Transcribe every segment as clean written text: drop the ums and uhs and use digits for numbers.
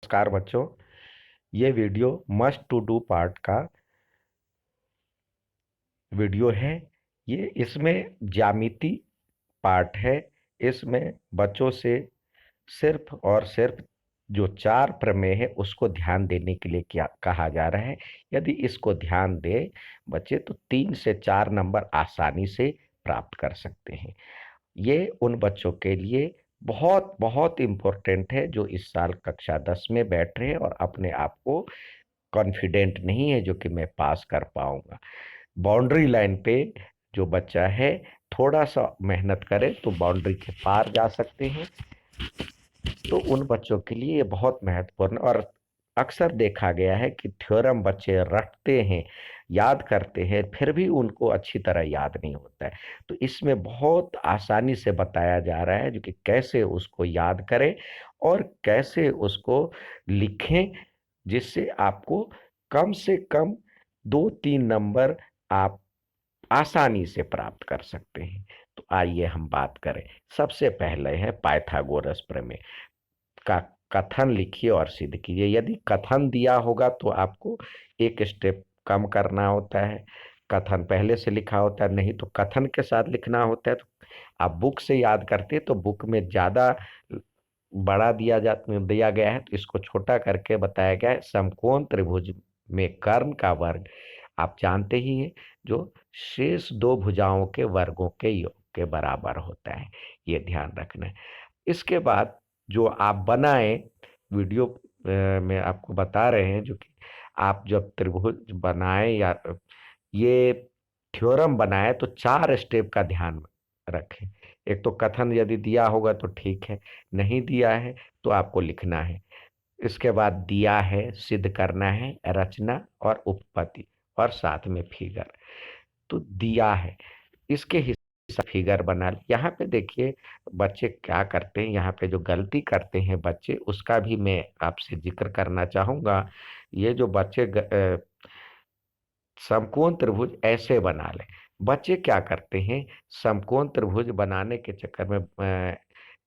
नमस्कार बच्चों। ये video must to do part का वीडियो है। ये इसमें ज्यामिति पार्ट है। इसमें बच्चों से सिर्फ और सिर्फ जो चार प्रमेय है उसको ध्यान देने के लिए क्या कहा जा रहा है। यदि इसको ध्यान दे बच्चे तो 3 से 4 नंबर आसानी से प्राप्त कर सकते हैं। ये उन बच्चों के लिए बहुत बहुत इम्पोर्टेंट है जो इस साल कक्षा 10 में बैठ रहे हैं और अपने आप को कॉन्फिडेंट नहीं है जो कि मैं पास कर पाऊंगा। बाउंड्री लाइन पे जो बच्चा है थोड़ा सा मेहनत करे तो बाउंड्री के पार जा सकते हैं। तो उन बच्चों के लिए ये बहुत महत्वपूर्ण और अक्सर देखा गया है कि थ्योरम बच्चे रटते हैं, याद करते हैं, फिर भी उनको अच्छी तरह याद नहीं होता है। तो इसमें बहुत आसानी से बताया जा रहा है जो कि कैसे उसको याद करें और कैसे उसको लिखें, जिससे आपको कम से कम 2-3 नंबर आप आसानी से प्राप्त कर सकते हैं। तो आइए हम बात करें। सबसे पहले है पाइथागोरस प्रमेय का कथन लिखिए और सिद्ध कीजिए। यदि कथन दिया होगा तो आपको एक स्टेप कम करना होता है। कथन पहले से लिखा होता है, नहीं तो कथन के साथ लिखना होता है। तो आप बुक से याद करते हैं तो बुक में ज्यादा बड़ा दिया गया है, तो इसको छोटा करके बताया गया है। समकोण त्रिभुज में कर्ण का वर्ग आप जानते ही हैं, जो शेष दो भुजाओं के वर्गों के योग के बराबर होता है। ये ध्यान रखना है। इसके बाद जो आप बनाए वीडियो में आपको बता रहे हैं, जो कि आप जब त्रिभुज बनाए या ये थ्योरम बनाए तो 4 स्टेप का ध्यान रखें। एक तो कथन यदि दिया होगा तो ठीक है, नहीं दिया है तो आपको लिखना है। इसके बाद दिया है, सिद्ध करना है, रचना और उपपत्ति और साथ में फिगर। तो दिया है, इसके हिसाब फिगर बना। यहाँ पे देखिए बच्चे क्या करते हैं, यहाँ पे जो गलती करते हैं बच्चे उसका भी मैं आपसे जिक्र करना चाहूंगा। ये जो बच्चे समकोण त्रिभुज ऐसे बना ले। बच्चे क्या करते हैं, समकोण त्रिभुज बनाने के चक्कर में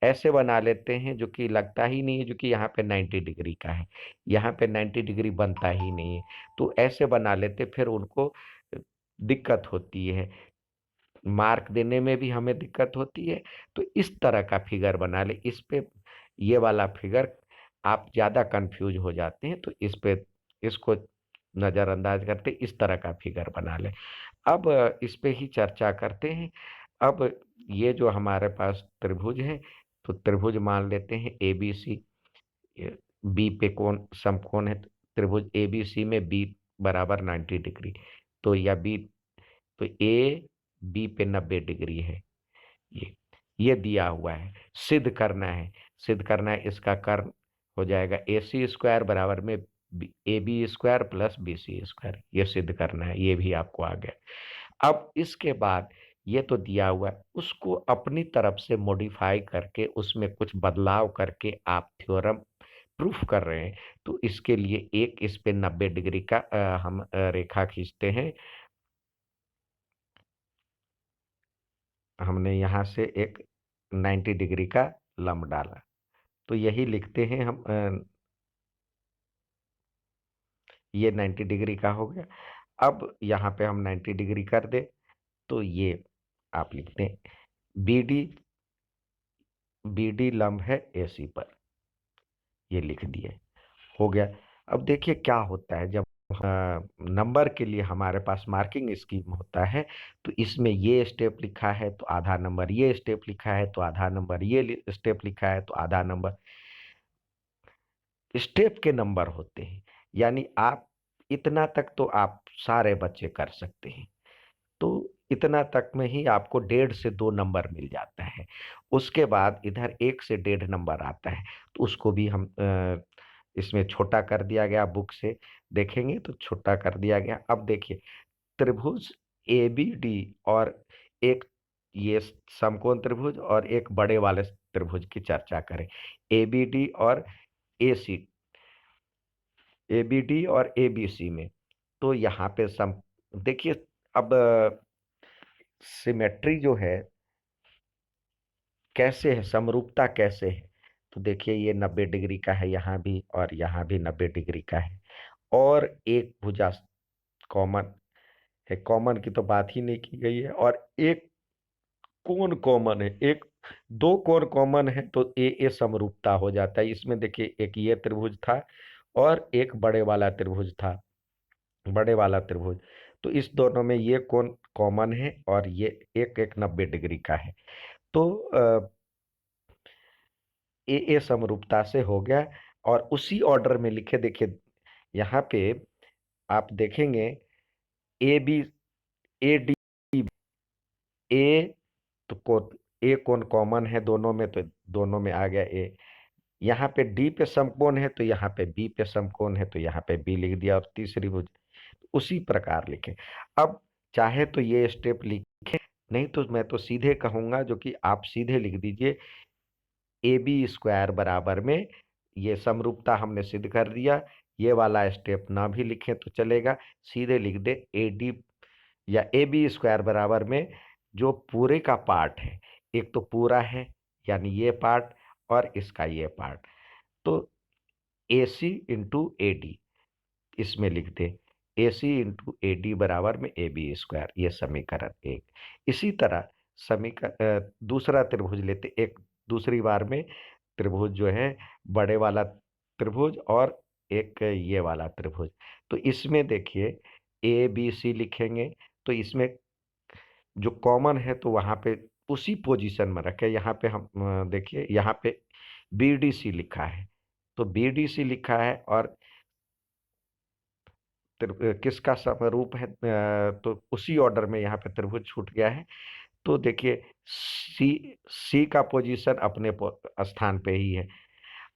ऐसे बना लेते हैं जो कि लगता ही नहीं है, जो कि यहाँ पे 90 डिग्री का है, यहाँ पे 90 डिग्री बनता ही नहीं है। तो ऐसे बना लेते, फिर उनको दिक्कत होती है, मार्क देने में भी हमें दिक्कत होती है। तो इस तरह का फिगर बना ले। इस पे ये वाला फिगर आप ज्यादा कंफ्यूज हो जाते हैं, तो इस पे इसको नजरअंदाज करते इस तरह का फिगर बना ले। अब इस पे ही चर्चा करते हैं। अब ये जो हमारे पास त्रिभुज है, तो त्रिभुज मान लेते हैं ए बी सी। बी पे कौन समकोण है, त्रिभुज ए बी सी में बी बराबर 90 डिग्री। तो या बी, तो ए बी पे 90 डिग्री है। ये ये दिया हुआ है, सिद्ध करना है। सिद्ध करना है, इसका कर्ण हो जाएगा ए सी स्क्वायर बराबर में A B square plus B C square. ये सिद्ध करना है, ये भी आपको आ गया। अब इसके बाद ये तो दिया हुआ है, उसको अपनी तरफ से मॉडिफाई करके उसमें कुछ बदलाव करके आप थ्योरम प्रूफ कर रहे हैं। तो इसके लिए एक इस पे 90 डिग्री का हम रेखा खींचते हैं। हमने यहाँ से एक 90 डिग्री का लंब डाला, तो यही लिखते हैं हम। ये 90 डिग्री का हो गया। अब यहाँ पे हम 90 डिग्री कर दे, तो ये आप लिखते हैं बी डी। बी डी लंब है ए सी पर, ये लिख दिए, हो गया। अब देखिए क्या होता है जब नंबर के लिए हमारे पास मार्किंग स्कीम होता है, तो इसमें ये स्टेप लिखा है तो आधा नंबर, ये स्टेप लिखा है तो आधा नंबर, ये स्टेप लिखा है तो आधा नंबर। स्टेप के नंबर होते हैं, यानी आप इतना तक तो आप सारे बच्चे कर सकते हैं। तो इतना तक में ही आपको 1.5 से 2 नंबर मिल जाता है। उसके बाद इधर 1 से 1.5 नंबर आता है, तो उसको भी हम इसमें छोटा कर दिया गया। बुक से देखेंगे तो छोटा कर दिया गया। अब देखिए त्रिभुज ए बी डी और एक ये समकोण त्रिभुज और एक बड़े वाले त्रिभुज की चर्चा करें। ए बी डी और ए सी, ए बी डी और ए बी सी में, तो यहाँ पे सम देखिए। अब सिमेट्री जो है कैसे है, समरूपता कैसे है, तो देखिए ये 90 डिग्री का है यहाँ भी, और यहाँ भी 90 डिग्री का है। और एक भुजा कॉमन है, कॉमन की तो बात ही नहीं की गई है। और एक कोण कॉमन है, एक दो कोण कॉमन है, तो ए समरूपता हो जाता है। इसमें देखिए एक ये त्रिभुज था और एक बड़े वाला त्रिभुज था, बड़े वाला त्रिभुज। तो इस दोनों में ये कोण कॉमन है और ये एक एक 90 डिग्री का है। तो ए समरूपता से हो गया। और उसी ऑर्डर में लिखे, देखिए यहाँ पे आप देखेंगे ए बी, ए डी, ए तो ए कोण कॉमन है दोनों में, तो दोनों में आ गया ए। यहाँ पे डी पे समकोण है तो यहाँ पे बी पे समकोण है, तो यहाँ पे बी लिख दिया। और तीसरी भुज उसी प्रकार लिखे। अब चाहे तो ये स्टेप लिखे, नहीं तो मैं तो सीधे कहूंगा जो कि आप सीधे लिख दीजिए ए बी स्क्वायर बराबर में, ये समरूपता हमने सिद्ध कर दिया। ये वाला स्टेप ना भी लिखें तो चलेगा, सीधे लिख दे ए डी या ए बी स्क्वायर बराबर में जो पूरे का पार्ट है, एक तो पूरा है यानी ये पार्ट और इसका ये पार्ट, तो ए सी इंटू ए डी इसमें लिख दे। ए सी इंटू ए डी बराबर में ए बी स्क्वायर, ये समीकरण एक। इसी तरह समीकरण दूसरा त्रिभुज लेते, एक दूसरी बार में त्रिभुज जो है बड़े वाला त्रिभुज और एक ये वाला त्रिभुज। तो इसमें देखिए ए बी सी लिखेंगे, तो इसमें जो कॉमन है तो वहाँ पे उसी पोजीशन में रखे। यहाँ पे हम देखिए यहाँ पे बी डी सी लिखा है, तो बी डी सी लिखा है और किसका समरूप है, तो उसी ऑर्डर में यहाँ पे त्रिभुज छूट गया है। तो देखिए सी, सी का पोजीशन अपने स्थान पे ही है,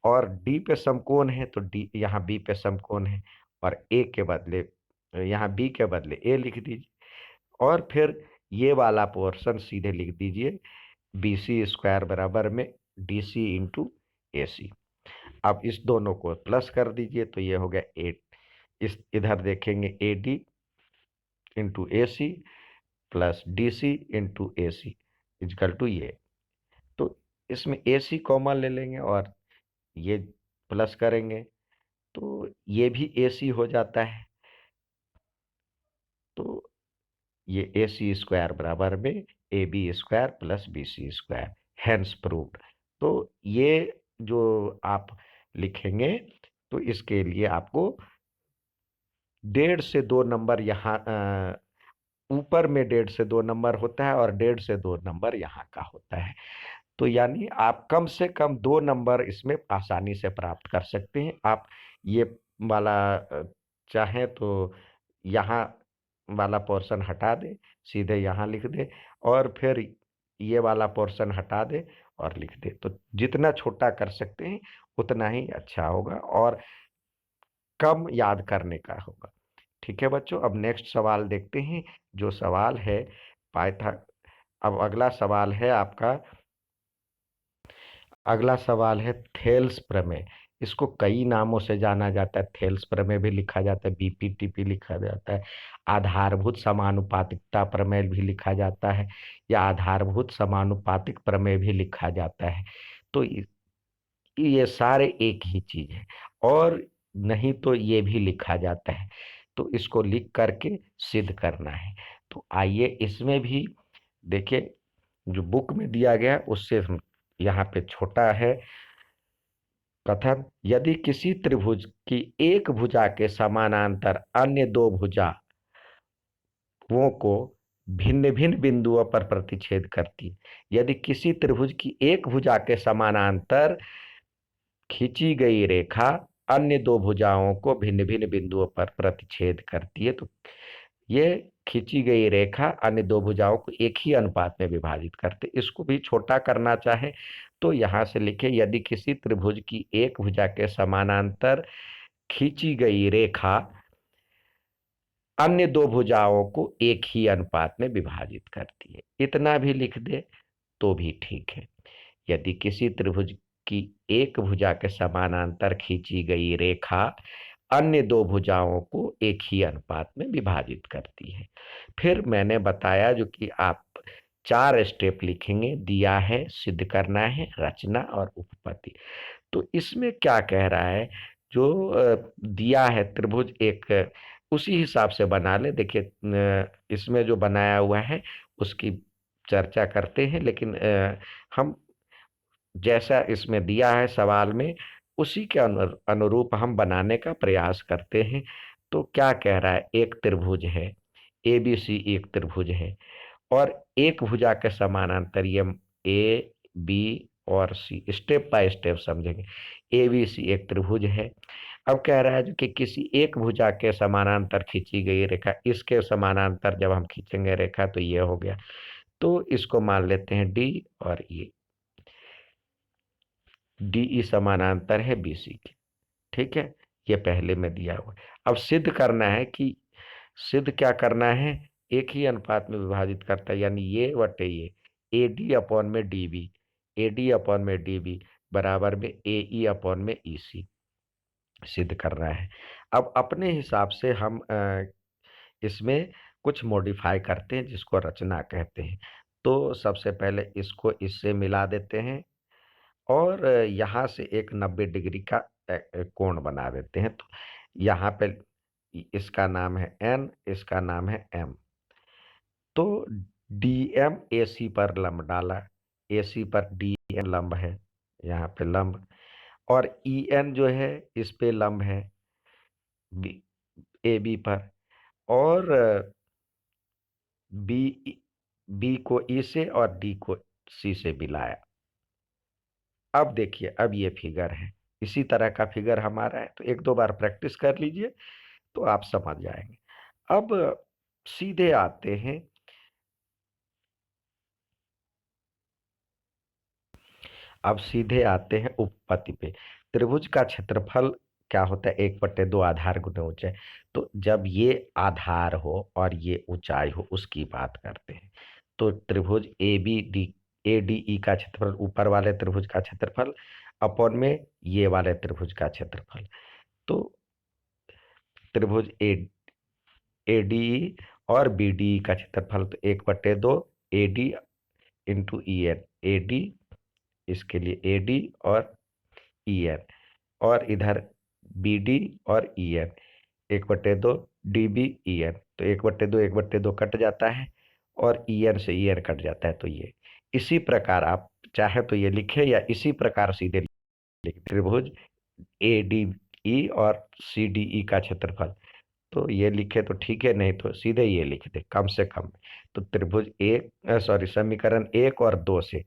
और डी पे समकोण है तो डी यहाँ बी पे समकोण है, और ए के बदले यहाँ बी के बदले ए लिख दीजिए। और फिर ये वाला पोर्शन सीधे लिख दीजिए बी सी स्क्वायर बराबर में डी सी इंटू ए सी। अब इस दोनों को प्लस कर दीजिए तो ये हो गया 8। इस इधर देखेंगे A D into A C plus D C into A C equal to ये। तो इसमें ए सी कॉमन ले लेंगे और ये प्लस करेंगे तो ये भी ए सी हो जाता है। तो ये ए सी स्क्वायर बराबर में A B square plus B C square, hence proved. तो ये जो आप लिखेंगे तो इसके लिए आपको 1.5 से 2 नंबर यहाँ ऊपर में 1.5 से 2 नंबर होता है और 1.5 से 2 नंबर यहाँ का होता है। तो यानी आप कम से कम 2 नंबर इसमें आसानी से प्राप्त कर सकते हैं। आप ये वाला चाहें तो यहाँ वाला पोर्शन हटा दें, सीधे यहाँ लिख दें, और फिर ये वाला पोर्शन हटा दें और लिख दें। तो जितना छोटा कर सकते हैं उतना ही अच्छा होगा और कम याद करने का होगा। ठीक है बच्चों, अब नेक्स्ट सवाल देखते हैं। जो सवाल है पाइथा अब अगला सवाल है आपका, अगला सवाल है थेल्स प्रमेय। इसको कई नामों से जाना जाता है, थेल्स प्रमेय भी लिखा जाता है, बीपीटीपी लिखा जाता है, आधारभूत समानुपातिकता प्रमेय भी लिखा जाता है, या आधारभूत समानुपातिक प्रमेय भी लिखा जाता है। तो ये सारे एक ही चीज है, और नहीं तो ये भी लिखा जाता है। तो इसको लिख करके सिद्ध करना है। तो आइए इसमें भी देखिए, जो बुक में दिया गया उससे यहाँ पे छोटा है कथन। यदि किसी त्रिभुज की एक भुजा के समानांतर अन्य दो भुजाओं को भिन्न भिन्न बिंदुओं पर प्रतिच्छेद करती है, यदि किसी त्रिभुज की एक भुजा के समानांतर खींची गई रेखा अन्य दो भुजाओं को भिन्न भिन्न बिंदुओं पर प्रतिच्छेद करती है, तो ये खींची गई रेखा अन्य दो भुजाओं को एक ही अनुपात में विभाजित करते। इसको भी छोटा करना चाहे तो यहां से लिखे, यदि किसी त्रिभुज की एक भुजा के समानांतर खींची गई रेखा अन्य दो भुजाओं को एक ही अनुपात में विभाजित करती है। इतना भी लिख दे तो भी ठीक है। यदि किसी त्रिभुज की एक भुजा के समानांतर खींची गई रेखा अन्य दो भुजाओं को एक ही अनुपात में विभाजित करती है। फिर मैंने बताया जो कि आप 4 स्टेप लिखेंगे, दिया है, सिद्ध करना है, रचना और उपपत्ति। तो इसमें क्या कह रहा है, जो दिया है त्रिभुज एक, उसी हिसाब से बना ले। देखिए इसमें जो बनाया हुआ है उसकी चर्चा करते हैं, लेकिन हम जैसा इसमें दिया है सवाल में उसी के अनुरूप हम बनाने का प्रयास करते हैं। तो क्या कह रहा है, एक त्रिभुज है, ए बी सी एक त्रिभुज है, और एक भुजा के समानांतर ये ए बी और सी, स्टेप बाय स्टेप समझेंगे। ए बी सी एक त्रिभुज है। अब कह रहा है कि किसी एक भुजा के समानांतर खींची गई रेखा, इसके समानांतर जब हम खींचेंगे रेखा तो ये हो गया। तो इसको मान लेते हैं डी, और ये डीई समानांतर है बीसी के। ठीक है, ये पहले में दिया हुआ है। अब सिद्ध करना है कि सिद्ध क्या करना है, एक ही अनुपात में विभाजित करता है, यानी ये वटे ये, ए डी अपॉन में D B, A D upon में डी बी बराबर में ए ई अपॉन में ई सी, सिद्ध करना है। अब अपने हिसाब से हम इसमें कुछ मॉडिफाई करते हैं जिसको रचना कहते हैं। तो सबसे पहले इसको इससे मिला देते हैं, और यहाँ से एक 90 डिग्री का कोण बना देते हैं। तो यहाँ पे इसका नाम है एन, इसका नाम है एम। तो डी एम ए सी पर लंब डाला, ए सी पर डी एन लंब है, यहाँ पे लंब, और ई एन जो है इस पे लंब है बी, ए बी पर, और बी बी को ई से और डी को सी से मिलाया। अब देखिए, अब ये फिगर है, इसी तरह का फिगर हमारा है, तो एक दो बार प्रैक्टिस कर लीजिए तो आप समझ जाएंगे। अब सीधे आते हैं, अब सीधे आते हैं उपपत्ति पे। त्रिभुज का क्षेत्रफल क्या होता है, 1/2 आधार गुना ऊंचाई। तो जब ये आधार हो और ये ऊंचाई हो उसकी बात करते हैं। तो त्रिभुज A B D, A D E का क्षेत्रफल, ऊपर वाले त्रिभुज का क्षेत्रफल अपॉन में ये वाले त्रिभुज का क्षेत्रफल। तो त्रिभुज ए डी ई और बी डी ई का क्षेत्रफल, तो 1/2 A D into E N, A D, इसके लिए ए डी और ई एन, और इधर बी डी और E N, 1/2 D B E N. तो 1/2 कट जाता है, और ई एन से ई एन कट जाता है। तो ये इसी प्रकार आप चाहे तो ये लिखे, या इसी प्रकार सीधे लिखे, त्रिभुज ए डी ई और सी डी ई का क्षेत्रफल। तो ये लिखे तो ठीक है, नहीं तो सीधे ये लिख दे कम से कम। तो त्रिभुज एक, सॉरी, समीकरण 1 और 2 से,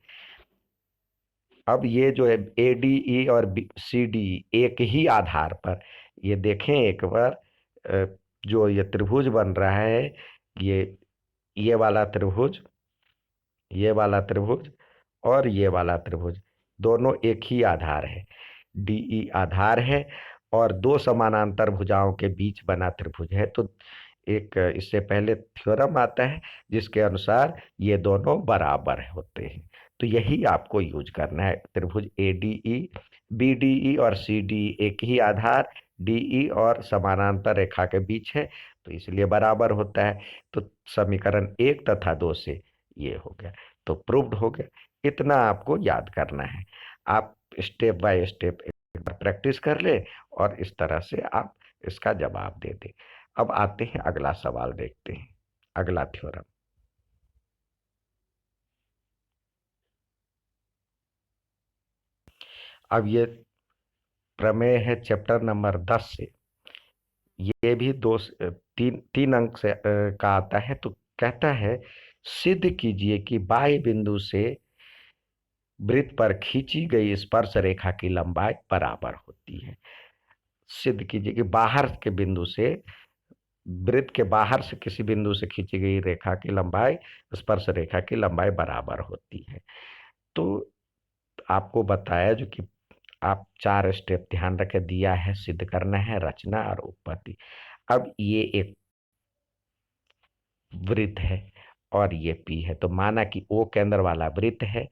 अब ये जो है ए डी ई और सी डी ई एक ही आधार पर, ये देखें एक बार, जो ये त्रिभुज बन रहा है, ये ये वाला त्रिभुज, ये वाला त्रिभुज और ये वाला त्रिभुज, दोनों एक ही आधार है, डीई आधार है, और दो समानांतर भुजाओं के बीच बना त्रिभुज है। तो एक इससे पहले थ्योरम आता है जिसके अनुसार ये दोनों बराबर होते हैं। तो यही आपको यूज करना है, त्रिभुज A D E, B D E और सी डी ई एक ही आधार, डीई और समानांतर रेखा के बीच है, तो इसलिए बराबर होता है। तो समीकरण 1 तथा 2 से ये हो गया, तो प्रूव्ड हो गया। इतना आपको याद करना है। आप स्टेप बाय स्टेप एक बार प्रैक्टिस कर ले, और इस तरह से आप इसका जवाब दे दें। अब आते हैं अगला सवाल, देखते हैं अगला थ्योरम। अब ये प्रमेय है चैप्टर नंबर 10 से। ये भी तीन तीन अंक से का आता है। तो कहता है, सिद्ध कीजिए कि बाह्य बिंदु से वृत्त पर खींची गई स्पर्श रेखा की लंबाई बराबर होती है। सिद्ध कीजिए कि बाहर के बिंदु से, वृत्त के बाहर से किसी बिंदु से खींची गई रेखा की लंबाई, स्पर्श रेखा की लंबाई बराबर होती है। तो आपको बताया जो कि आप 4 स्टेप ध्यान रखें, दिया है, सिद्ध करना है, रचना और उत्पत्ति। अब ये एक वृत्त है और ये पी है, तो माना कि ओ केंद्र वाला वृत्त है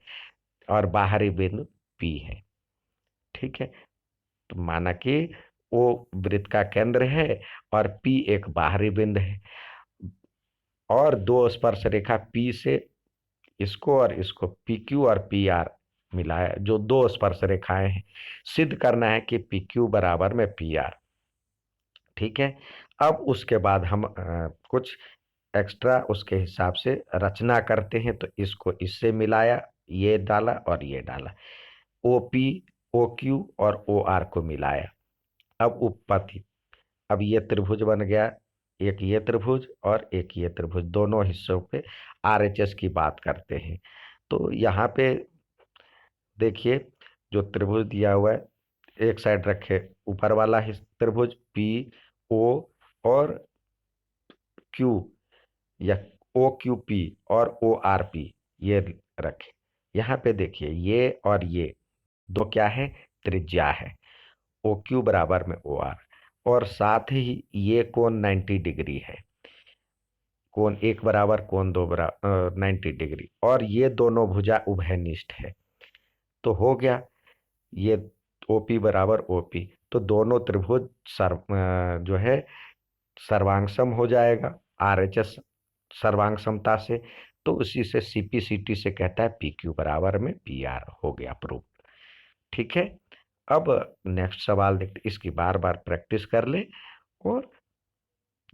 और बाहरी बिंदु पी है। ठीक है, तो माना कि ओ वृत्त का केंद्र है और पी एक बाहरी बिंदु है, और दो स्पर्श रेखा पी से इसको और इसको पी क्यू और पी आर मिलाया, जो दो स्पर्श रेखाएं हैं, सिद्ध करना है कि पी क्यू बराबर में पी आर। ठीक है। अब उसके बाद हम कुछ एक्स्ट्रा उसके हिसाब से रचना करते हैं। तो इसको इससे मिलाया, ये डाला और ये डाला, ओ पी, ओ क्यू और ओ आर को मिलाया। अब उपपत्ति, अब ये त्रिभुज बन गया, एक ये त्रिभुज और एक ये त्रिभुज, दोनों हिस्सों पे आरएचएस की बात करते हैं। तो यहाँ पे देखिए, जो त्रिभुज दिया हुआ है, एक साइड रखे ऊपर वाला त्रिभुज पी ओ और क्यू, या ओ क्यू पी और ओ आर पी, ये रखे। यहाँ पे देखिए, ये और ये दो क्या है, त्रिज्या है। ओ क्यू बराबर में ओ आर, और साथ ही ये कोण 90 डिग्री है, कोण एक बराबर कोण दो बराबर 90 डिग्री, और ये दोनों भुजा उभयनिष्ठ है। तो हो गया ये ओपी बराबर ओपी, तो दोनों त्रिभुज जो है सर्वांग हो जाएगा आरएचएस सर्वांग समता से। तो उसी से सीपी से कहता है पी क्यू बराबर में पी आर, हो गया प्रूफ। ठीक है। अब नेक्स्ट सवाल देखते, इसकी बार बार प्रैक्टिस कर ले और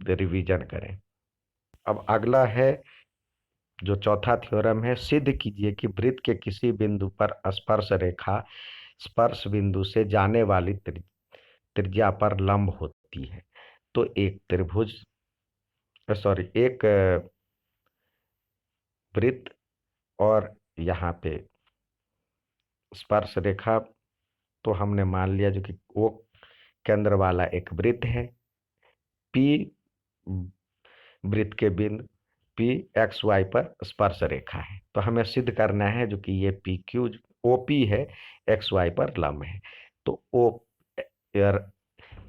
रिवीजन करें। अब अगला है जो चौथा थ्योरम है, सिद्ध कीजिए कि वृत्त के किसी बिंदु पर स्पर्श रेखा स्पर्श बिंदु से जाने वाली त्रिज्या पर लंब होती है। तो एक त्रिभुज, सॉरी, एक वृत्त, और यहाँ पे स्पर्श रेखा, तो हमने मान लिया जो कि वो केंद्र वाला एक वृत्त है। पी वृत्त के बिंदु पी एक्स वाई पर स्पर्श रेखा है। तो हमें सिद्ध करना है जो कि ये पी क्यू ओ पी है, एक्स वाई पर लंब है। तो ओ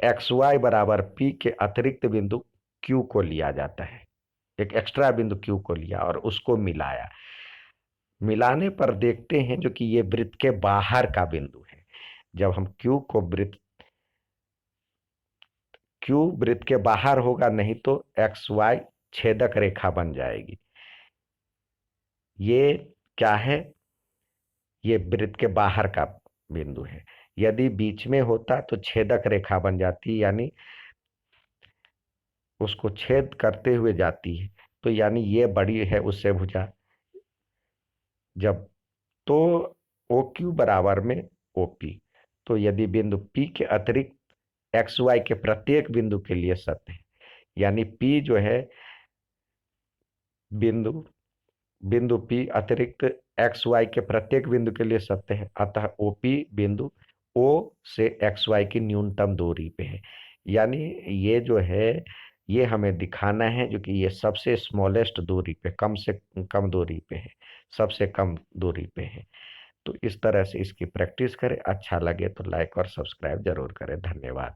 एक्स वाई बराबर पी के अतिरिक्त बिंदु क्यू को लिया जाता है, एक एक्स्ट्रा बिंदु क्यू को लिया और उसको मिलाया। मिलाने पर देखते हैं जो कि ये वृत्त के बाहर का बिंदु है। जब हम क्यू वृत्त के बाहर होगा, नहीं तो एक्स वाई छेदक रेखा बन जाएगी। ये क्या है, ये वृत्त के बाहर का बिंदु है। यदि बीच में होता तो छेदक रेखा बन जाती, यानी उसको छेद करते हुए जाती है। तो यानी ये बड़ी है उससे भुजा, जब तो ओ क्यू बराबर में ओ पी। तो यदि बिंदु पी के अतिरिक्त एक्स वाई के प्रत्येक बिंदु के लिए सत्य है, यानी पी जो है बिंदु बिंदु पी अतिरिक्त एक्स वाई के प्रत्येक बिंदु के लिए सत्य है, अतः ओपी बिंदु ओ से एक्स वाई की न्यूनतम दूरी पे है। यानी ये जो है, ये हमें दिखाना है जो कि ये सबसे स्मॉलेस्ट दूरी पे, कम से कम दूरी पे है, सबसे कम दूरी पे है। तो इस तरह से इसकी प्रैक्टिस करें। अच्छा लगे तो लाइक और सब्सक्राइब जरूर करें। धन्यवाद।